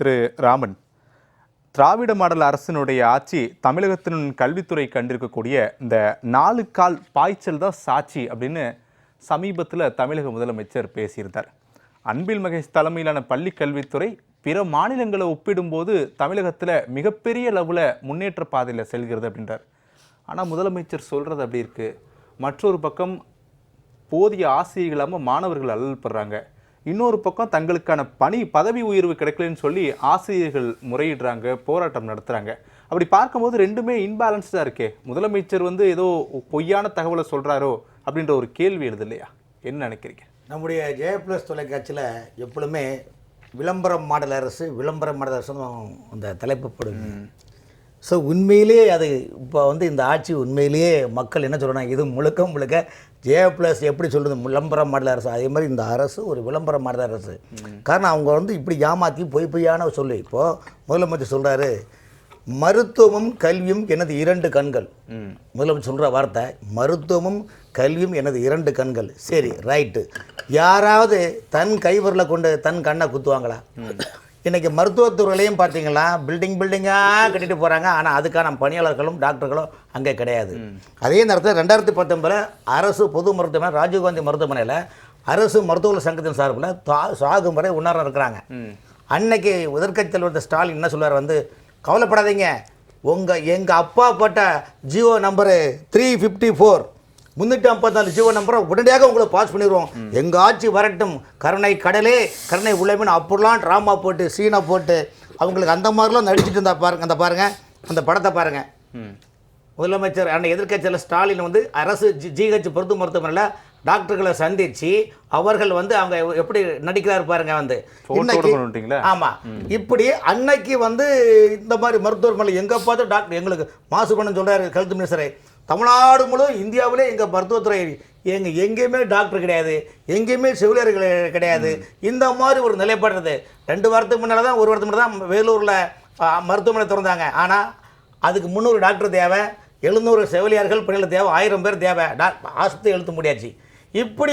திரு ராமன், திராவிட model அரசினுடைய ஆட்சி தமிழகத்தின் கல்வித்துறை கண்டிருக்கக்கூடிய இந்த 4 கால் பாய்ச்சல் தான் சாட்சி அப்படின்னு சமீபத்தில் தமிழக முதலமைச்சர் பேசியிருந்தார். அன்பில் மகேஷ் தலைமையிலான பள்ளி கல்வித்துறை பிற மாநிலங்களை ஒப்பிடும்போது தமிழகத்தில் மிகப்பெரிய அளவில் முன்னேற்ற பாதையில் செல்கிறது அப்படின்றார். ஆனால் முதலமைச்சர் சொல்கிறது அப்படி இருக்குது. மற்றொரு பக்கம் போதிய ஆசிரியர்கள் இல்லாமல் மாணவர்கள் அல்லல்படுறாங்க. இன்னொரு பக்கம் தங்களுக்கான பதவி உயர்வு கிடைக்கலன்னு சொல்லி ஆசிரியர்கள் முறையிடுறாங்க, போராட்டம் நடத்துகிறாங்க. அப்படி பார்க்கும்போது ரெண்டுமே இன்பேலன்ஸ்டாக இருக்கே. முதலமைச்சர் ஏதோ பொய்யான தகவலை சொல்கிறாரோ அப்படின்ற ஒரு கேள்வி எழுது இல்லையா? என்ன நினைக்கிறீங்க? நம்முடைய ஜெயப்ளஸ் தொலைக்காட்சியில் எப்பொழுதுமே விளம்பரம் மாடல் அரசு அந்த தலைப்பு போடுங்க. ஸோ உண்மையிலேயே அது இப்போ இந்த ஆட்சி உண்மையிலேயே மக்கள் என்ன சொல்கிறாங்க, இது முழுக்க ஜெயப்ளஸ் எப்படி சொல்கிறது விளம்பரம் மாடல் அரசு, அதே மாதிரி இந்த அரசு ஒரு விளம்பரம் மாடல் அரசு. காரணம் அவங்க இப்படி ஏமாற்றி பொய்யான சொல்லி. இப்போது முதலமைச்சர் சொல்கிறாரு, மருத்துவமும் கல்வியும் எனது 2 கண்கள். முதலமைச்சர் சொல்கிற வார்த்தை மருத்துவமும் கல்வியும் எனது 2 கண்கள். சரி, ரைட்டு. யாராவது தன் கைவரில் கொண்டு தன் கண்ணை குத்துவாங்களா? இன்றைக்கி மருத்துவத்துறையிலையும் பார்த்தீங்களா, பில்டிங்காக கட்டிட்டு போகிறாங்க. ஆனால் அதுக்கான பணியாளர்களும் டாக்டர்களும் அங்கே கிடையாது. அதே நேரத்தில் 2019 அரசு பொது மருத்துவமனை ராஜீவ்காந்தி மருத்துவமனையில் அரசு மருத்துவர்கள் சங்கத்தின் சார்பில் சாகும் வரை உணர இருக்கிறாங்க. அன்னைக்கு எதிர்க்கட்சி தலைவர் ஸ்டாலின் என்ன சொல்வார், கவலைப்படாதீங்க, எங்கள் அப்பா போட்ட ஜியோ நம்பரு 354 354 ஜியோ நம்பரை உடனடியாக உங்களை பாஸ் பண்ணிடுவோம், எங்கள் ஆட்சி வரட்டும், கருணை கடலே கருணை உள்ளமின்னு அப்படிலாம் ட்ராமா போட்டு சீனை போட்டு அவங்களுக்கு அந்த மாதிரிலாம் நடிச்சுட்டு இருந்தா பாருங்க. அந்த படத்தை பாருங்கள். முதலமைச்சர் அன்னை எதிர்க்கட்சியில் ஸ்டாலின் அரசு ஜிஹெச் பொது மருத்துவமனையில் டாக்டர்களை சந்தித்து அவர்கள் அவங்க எப்படி நடிக்கிறாரு பாருங்க. இன்னைக்கு ஆமாம், இப்படி அன்னைக்கு இந்த மாதிரி மருத்துவமனை எங்கே பார்த்து டாக்டர் எங்களுக்கு மாசு பண்ணு சொல்கிறாரு ஹெல்த் மினிஸ்டரை. தமிழ்நாடு முழுவதும் இந்தியாவிலே எங்கள் மருத்துவத்துறை எங்கேயுமே டாக்டர் கிடையாது, எங்கேயுமே செவிலியர்கள் கிடையாது. இந்த மாதிரி ஒரு நிலைப்படுறது 2 வாரத்துக்கு முன்னால் தான் 1 வாரத்துக்கு முன்னாடி தான் வேலூரில் மருத்துவமனை திறந்தாங்க. ஆனால் அதுக்கு 300 டாக்டர் தேவை, 700 செவிலியர்கள் பணியில் தேவை, 1000 பேர் தேவை, ஆஸ்பத்திரி எழுத்த முடியாச்சு. இப்படி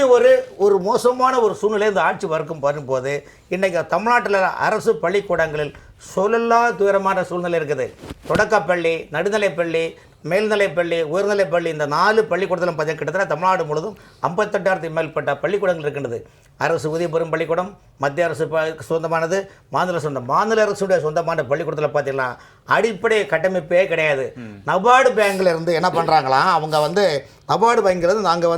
ஒரு மோசமான ஒரு சூழ்நிலை இந்த ஆட்சி வரும்போது இன்றைக்கி தமிழ்நாட்டில் அரசு பள்ளிக்கூடங்களில் சொல்லலா துயரமான சூழ்நிலை இருக்குது. தொடக்கப்பள்ளி, நடுநிலைப்பள்ளி, மேல்நிலைப்பள்ளி, உயர்நிலைப்பள்ளி, இந்த 4 பள்ளிக்கூடத்திலும் பார்த்தீங்கன்னா கிட்டத்தட்ட தமிழ்நாடு முழுவதும் 58,000 மேற்பட்ட பள்ளிக்கூடங்கள் இருக்கின்றது. அரசு ஊதிய பெறும் பள்ளிக்கூடம், மத்திய அரசு சொந்தமானது, மாநில அரசுடைய சொந்தமான பள்ளிக்கூடத்தில் பார்த்தீங்கன்னா அடிப்படை கட்டமைப்பே கிடையாது. நபார்டு பேங்கில் இருந்து என்ன பண்ணுறாங்களாம், அவங்க நபார்டு பேங்கிலிருந்து நாங்கள்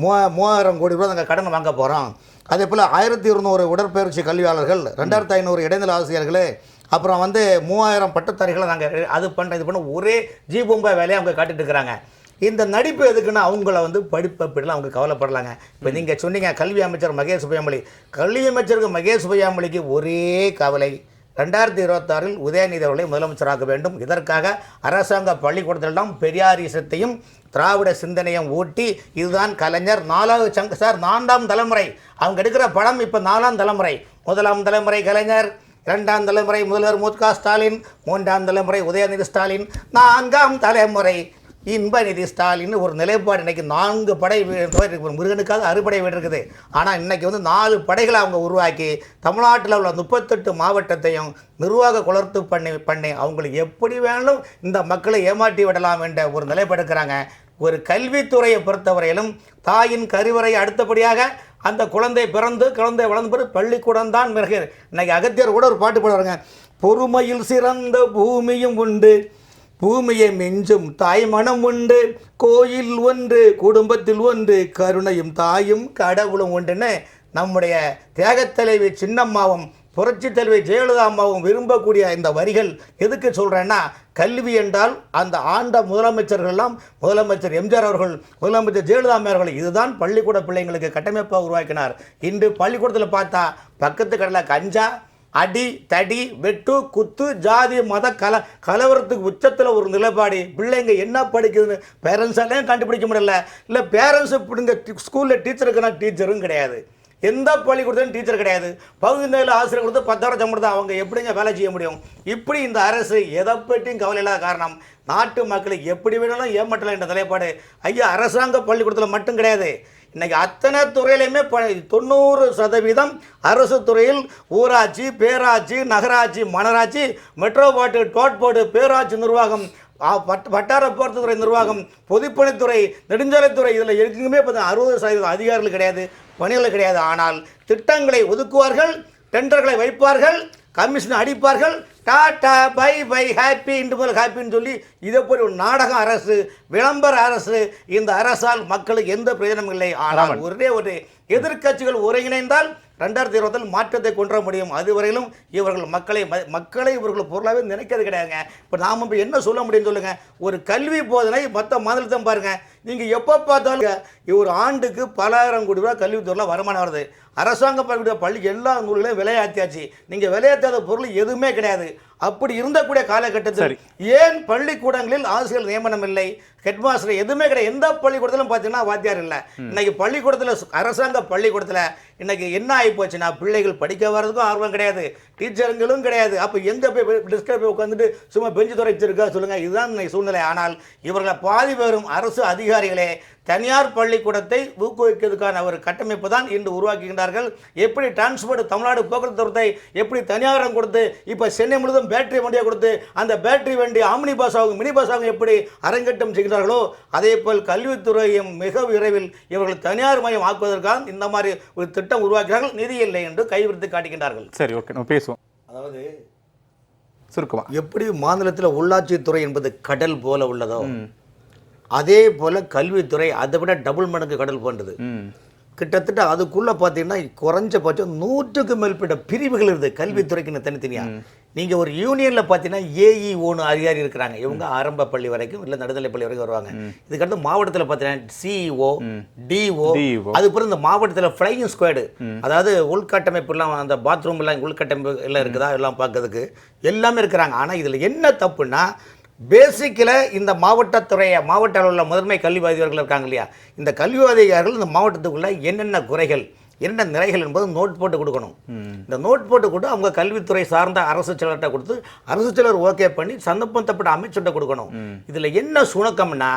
3000 கோடி ரூபா நாங்கள் கடன் வாங்க போகிறோம். அதே போல் 1200 உடற்பயிற்சி கல்வியாளர்கள், 2500 இடைநிலை ஆசிரியர்கள், அப்புறம் 3000 பட்டதாரிகளை நாங்கள் அது பண்ணுறோம் இது பண்ண ஒரே ஜீபூம்பா வேலையை அவங்க காட்டிட்டு இருக்கிறாங்க. இந்த நடிப்பு எதுக்குன்னா அவங்கள படிப்பை அப்படிலாம் அவங்க கவலைப்படலாங்க. இப்போ நீங்கள் சொன்னீங்க கல்வி அமைச்சர் மகேஷ் பொய்யாமொழி. கல்வி அமைச்சருக்கு மகேஷ் பொய்யாமொழிக்கு ஒரே கவலை, 2026 உதயநிதி அவர்களை முதலமைச்சராக வேண்டும். இதற்காக அரசாங்க பள்ளிக்கூடத்திலெல்லாம் பெரியாரிசத்தையும் திராவிட சிந்தனையும் ஊட்டி, இதுதான் கலைஞர் 4ஆம் தலைமுறை. அவங்க எடுக்கிற படம் இப்போ 4ஆம் தலைமுறை. 1ஆம் தலைமுறை கலைஞர், 2ஆம் தலைமுறை முதல்வர் மு.க. ஸ்டாலின், 3ஆம் தலைமுறை உதயநிதி ஸ்டாலின், 4ஆம் தலைமுறை இன்பநிதி ஸ்டாலின் ஒரு நிலைப்பாடு. இன்றைக்கி 4 படை முருகனுக்காக அறுபடை வீடு இருக்குது. ஆனால் இன்றைக்கி 4 படைகளை அவங்க உருவாக்கி தமிழ்நாட்டில் உள்ள 38 மாவட்டத்தையும் நிர்வாக குளர்த்து பண்ணி அவங்களுக்கு எப்படி வேணும் இந்த மக்களை ஏமாற்றி விடலாம் என்ற ஒரு நிலைப்பாடு இருக்கிறாங்க. ஒரு கல்வித்துறையை பொறுத்தவரையிலும் தாயின் கருவறை அடுத்தபடியாக அந்த குழந்தை வளர்ந்து பிறகு பள்ளிக்கூடம் தான் பிறகு. இன்றைக்கி அகத்தியர் கூட ஒரு பாட்டு பாடுறாங்க, பொறுமையில் சிறந்த பூமியும் உண்டு, பூமியை மிஞ்சும் தாய் மனம் உண்டு, கோயில் ஒன்று குடும்பத்தில் ஒன்று, கருணையும் தாயும் கடவுளும் உண்டுன்னு நம்முடைய தியாகத்தலைவி சின்னம்மாவும் புரட்சி தலைவி ஜெயலலிதா அம்மாவும் விரும்பக்கூடிய இந்த வரிகள் எதுக்கு சொல்கிறேன்னா, கல்வி என்றால் அந்த ஆண்ட முதலமைச்சர்கள்லாம், முதலமைச்சர் எம்ஜிஆர் அவர்கள், முதலமைச்சர் ஜெயலலிதா அம்மா அவர்கள் இதுதான் பள்ளிக்கூட பிள்ளைங்களுக்கு கட்டமைப்பாக உருவாக்கினார். இன்று பள்ளிக்கூடத்தில் பார்த்தா பக்கத்து கடலில் கஞ்சா, அடி தடி வெட்டு குத்து ஜாதி மத கலவரத்துக்கு உச்சத்தில் ஒரு நிலைப்பாடு. பிள்ளைங்க என்ன படிக்குதுன்னு பேரண்ட்ஸாலையும் கண்டுபிடிக்க முடியல. இல்லை பேரண்ட்ஸு பிடிங்க ஸ்கூலில் டீச்சர் இருக்குன்னா டீச்சரும் கிடையாது, எந்த பள்ளிக்கூடத்திலும் டீச்சர் கிடையாது, பகுதி நேரில் ஆசிரியர் கொடுத்து 10,000 சம்பளம் தான். அவங்க எப்படிங்க வேலை செய்ய முடியும்? இப்படி இந்த அரசு எதை பற்றியும் கவலை இல்லாத காரணம் நாட்டு மக்களை எப்படி வேணாலும் ஏமாற்றலாம் என்ற நிலைப்பாடு ஐயா அரசாங்க பள்ளிக்கூடத்தில் மட்டும் கிடையாது. இன்னைக்கு அத்தனை துறையிலையுமே 90% அரசு துறையில் ஊராட்சி, பேராட்சி, நகராட்சி, மனராட்சி, மெட்ரோபாட்டு, டோட்போர்டு, பேராட்சி நிர்வாகம், வட்டார போக்குவரத்துறை நிர்வாகம், பொதுப்பணித்துறை, நெடுஞ்சாலைத்துறை, இதில் எங்குமே 60% அதிகாரிகள் கிடையாது, பணிகள் கிடையாது. ஆனால் திட்டங்களை ஒதுக்குவார்கள், டெண்டர்களை வைப்பார்கள், கமிஷன் அடிப்பார்கள், டாட்டா பை பை ஹாப்பி இன்று முதல் ஹாப்பின்னு சொல்லி இதை போய் ஒரு நாடக அரசு, விளம்பர அரசு. இந்த அரசால் மக்களுக்கு எந்த பிரயோஜனமும் இல்லை. ஆனால் ஒரே ஒரு எதிர்க்கட்சிகள் ஒருங்கிணைந்தால் 2020 மாற்றத்தை கொண்டு வர முடியும். அதுவரையிலும் இவர்கள் மக்களை இவர்கள் பொருளாகவே நினைக்கிறது கிடையாதுங்க. இப்போ நாம் இப்போ என்ன சொல்ல முடியும்னு சொல்லுங்கள். ஒரு கல்வி போதனை மற்ற மாநிலத்தை பாருங்கள். நீங்கள் எப்போ பார்த்தாலும் ஒரு ஆண்டுக்கு பல ஆயிரம் கோடி ரூபா கல்வித்துறையில் வருமானம் வருது. அரசாங்க பள்ளி எல்லா நூல்களையும் விலையாத்தியாச்சு. நீங்கள் விலையாத்தாத பொருள் எதுவுமே கிடையாது. அப்படி இருந்தக்கூடிய காலகட்டத்தில் ஏன் பள்ளிக்கூடங்களில் ஆசிரியர் நியமனம் இல்லை, ஹெட்மாஸ்டர் எதுவுமே கிடையாது. எந்த பள்ளிக்கூடத்திலும் பார்த்தீங்கன்னா வாத்தியார் இல்லை. இன்னைக்கு பள்ளிக்கூடத்தில், அரசாங்க பள்ளிக்கூடத்தில் இன்னைக்கு என்ன ஆகி போச்சுன்னா பிள்ளைகள் படிக்க வர்றதுக்கும் ஆர்வம் கிடையாது, டீச்சருங்களும் கிடையாது. அப்போ எங்கே போய் டிஸ்கஸ் போய் உட்காந்துட்டு சும்மா பெஞ்சு துறைச்சிருக்கா சொல்லுங்கள். இதுதான் இன்னைக்கு சூழ்நிலை. ஆனால் இவர்களை பாதி பேரும் அரசு அதிகாரிகளே தனியார் பள்ளிக்கூடத்தை ஊக்குவிக்கிறதுக்கான ஒரு கட்டமைப்பு தான் இன்று உருவாக்குகின்றார்கள். எப்படி டிரான்ஸ்போர்ட் தமிழ்நாடு போக்குவரத்து துறை எப்படி தனியாரம் கொடுத்து இப்போ சென்னை முழுவதும் பேட்டரி வண்டியை கொடுத்து அந்த பேட்டரி வண்டி ஆம்னி பஸ் ஆகும், மினி பஸ் ஆகும் எப்படி அரங்கேற்றம் செய்கிறார்களோ அதே போல் கல்வித்துறையும் மிக விரைவில் இவர்கள் தனியார் மயம் ஆக்குவதற்காக இந்த மாதிரி ஒரு திட்டம் உருவாக்குகிறார்கள். நிதி இல்லை என்று கைவிரித்து காட்டுகின்றார்கள். சரி, ஓகே, நம்ம பேசுவோம். அதாவது சுருக்கமா எப்படி மாநிலத்தில் உள்ளாட்சித்துறை என்பது கடல் போல உள்ளதோ அதே போல் கல்வித்துறை அதை விட டபுள் மடங்கு கடல் போன்றது. கிட்டத்தட்ட அதுக்குள்ளே பார்த்தீங்கன்னா குறைஞ்சபட்சம் 100க்கும் மேற்பட்ட பிரிவுகள் இருக்குது கல்வித்துறைக்குன்னு தனித்தனியாக. நீங்கள் ஒரு யூனியனில் பார்த்தீங்கன்னா ஏஇஓன்னு அதிகாரி இருக்கிறாங்க. இவங்க ஆரம்ப பள்ளி வரைக்கும் இல்லை நடுநிலை பள்ளி வரைக்கும் வருவாங்க. இதுக்கடுத்து மாவட்டத்தில் பார்த்தீங்கன்னா சிஇஓ, டிஓ, அதுக்கப்புறம் இந்த மாவட்டத்தில் ஃப்ளையிங் ஸ்குவாடு, அதாவது உள்கட்டமைப்புலாம் அந்த பாத்ரூம் எல்லாம் உள்கட்டமைப்பு எல்லாம் இருக்குதா எல்லாம் பார்க்கறதுக்கு எல்லாமே இருக்கிறாங்க. ஆனால் இதில் என்ன தப்புன்னா பேசிக்கில் இந்த மாவட்ட அளவில் முதன்மை கல்வி அதிகாரிகள் இருக்காங்க இல்லையா, இந்த கல்வி அதிகாரிகள் இந்த மாவட்டத்துக்குள்ளே என்னென்ன குறைகள் என்ன நிறைகள் என்பது நோட் போட்டு கொடுக்கணும். இந்த நோட் போட்டு கொடுத்து அவங்க கல்வித்துறை சார்ந்த அரசு செயலர்கிட்ட கொடுத்து அரசு செயலர் ஓகே பண்ணி சந்தர்ப்பத்தப்பட்ட அமைச்சர்கிட்ட கொடுக்கணும். இதில் என்ன சுணக்கம்னா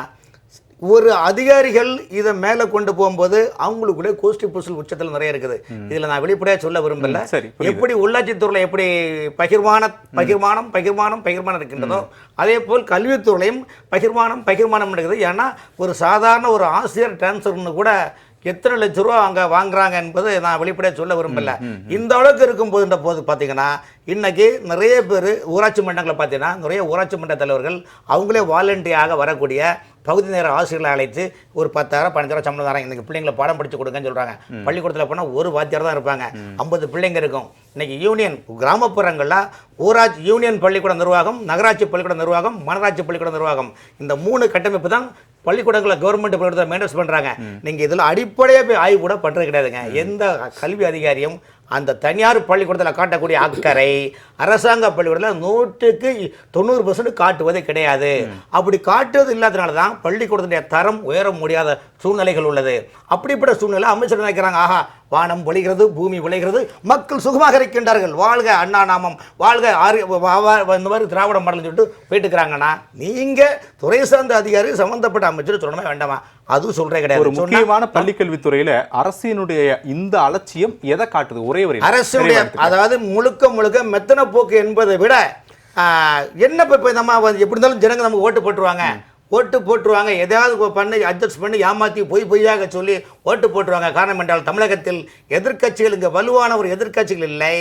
ஒரு அதிகாரிகள் இதை மேலே கொண்டு போகும்போது அவங்களுக்குள்ளே கோஷ்டி பூசல் உச்சத்தில் நிறைய இருக்குது. இதில் நான் வெளிப்படையாக சொல்ல விரும்பல. எப்படி உள்ளாட்சித்துறையில் எப்படி பகிர்மானம் இருக்கின்றதோ அதே போல் கல்வித்துறையிலையும் பகிர்மானம் இருக்குது. ஏன்னா ஒரு சாதாரண ஒரு ஆசிரியர் டிரான்ஸ்ஃபர்னு கூட எத்தனை லட்ச ரூபா அங்கே வாங்குறாங்க என்பது நான் வெளிப்படையாக சொல்ல விரும்பல. இந்த அளவுக்கு இருக்கும்போதுன்ற போது பார்த்தீங்கன்னா இன்றைக்கி நிறைய பேர் ஊராட்சி மன்றங்களை பார்த்தீங்கன்னா நிறைய ஊராட்சி மன்ற தலைவர்கள் அவங்களே வாலண்டியாக வரக்கூடிய பகுதி நேர ஆசிரியர்களை அழைத்து ஒரு 10,000 15,000 சம்பளம் தராங்க. இன்றைக்கி பிள்ளைங்களை பாடம் படித்து கொடுங்கன்னு சொல்கிறாங்க. பள்ளிக்கூடத்தில் போனால் ஒரு வாத்தியார் தான் இருப்பாங்க, 50 பிள்ளைங்க இருக்கும். இன்றைக்கி யூனியன் கிராமப்புறங்களில் ஊராட்சி யூனியன் பள்ளிக்கூட நிர்வாகம், நகராட்சி பள்ளிக்கூட நிர்வாகம், மனராட்சி பள்ளிக்கூட நிர்வாகம், இந்த 3 கட்டமைப்பு தான் பள்ளிக்கூடங்களை கவர்மெண்ட் பள்ளிக்கூடத்தை மெயின்டைன்ஸ் பண்ணுறாங்க. நீங்கள் இதில் அடிப்படையாக போய் ஆய்வு கூட பண்ணுறது கிடையாதுங்க. எந்த கல்வி அதிகாரியும் அந்த தனியார் பள்ளிக்கூடத்தில் காட்டக்கூடிய அக்கறை அரசாங்க பள்ளிக்கூடத்தில் 100% காட்டுவதே கிடையாது. அப்படி காட்டுவது இல்லாதனால தான் பள்ளிக்கூடத்துடைய தரம் உயர முடியாத சூழ்நிலைகள் உள்ளது. அப்படிப்பட்ட சூழ்நிலை அமைச்சர் நினைக்கிறாங்க, ஆஹா வானம் பொழிகிறது, பூமி விளைகிறது, மக்கள் சுகமாக இருக்கின்றார்கள், வாழ்க அண்ணா நாமம், வாழ்க இந்த மாதிரி திராவிட மாடல் சொல்லிட்டு போயிட்டு இருக்கிறாங்கன்னா நீங்கள் துறை சார்ந்த அதிகாரி சம்பந்தப்பட்ட அமைச்சர் சொல்லணுமா வேண்டாமா? அதுவும் சொல்றே கிடையாது. ஒரு முக்கியமான பள்ளிக்கல்வித்துறையில அரசினுடைய இந்த அலட்சியம் எதை காட்டுது? ஒரே ஒரு அரசுடைய அதாவது முழுக்க மெத்தன போக்கு என்பதை விட என்ன இப்போ நம்ம எப்படி இருந்தாலும் ஜனங்க நம்ம ஓட்டு போட்டுருவாங்க, எதையாவது பண்ணி அட்ஜஸ்ட் பண்ணி ஏமாற்றி பொய்யாக சொல்லி ஓட்டு போட்டுருவாங்க. காரணம் என்றால் தமிழகத்தில் எதிர்க்கட்சிகள் இங்கே வலுவான ஒரு எதிர்க்கட்சிகள் இல்லை.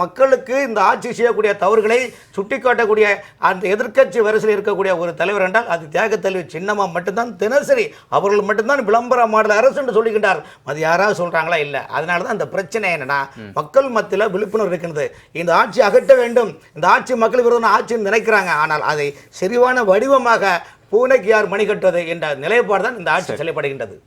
மக்களுக்கு இந்த ஆட்சி செய்யக்கூடிய தவறுகளை சுட்டிக்காட்டக்கூடிய அந்த எதிர்க்கட்சி வரிசையில் இருக்கக்கூடிய ஒரு தலைவர் என்றால் அது தியாக தலைவி சின்னமாக மட்டும்தான். தினசரி அவர்கள் மட்டும்தான் விளம்பர மாடல் அரசு என்று சொல்லுகின்றார். அது யாராவது சொல்கிறாங்களா? இல்லை. அதனால தான் இந்த பிரச்சனை என்னன்னா மக்கள் மத்தியில் விழிப்புணர்வு இருக்கின்றது. இந்த ஆட்சி அகற்ற வேண்டும், இந்த ஆட்சி மக்கள் விரோதமான ஆட்சின்னு நினைக்கிறாங்க. ஆனால் அதை செறிவான வடிவமாக பூனைக்கு யார் மணி கட்டுவது என்ற நிலைப்பாடு தான் இந்த ஆட்சி செயல்படுகின்றது.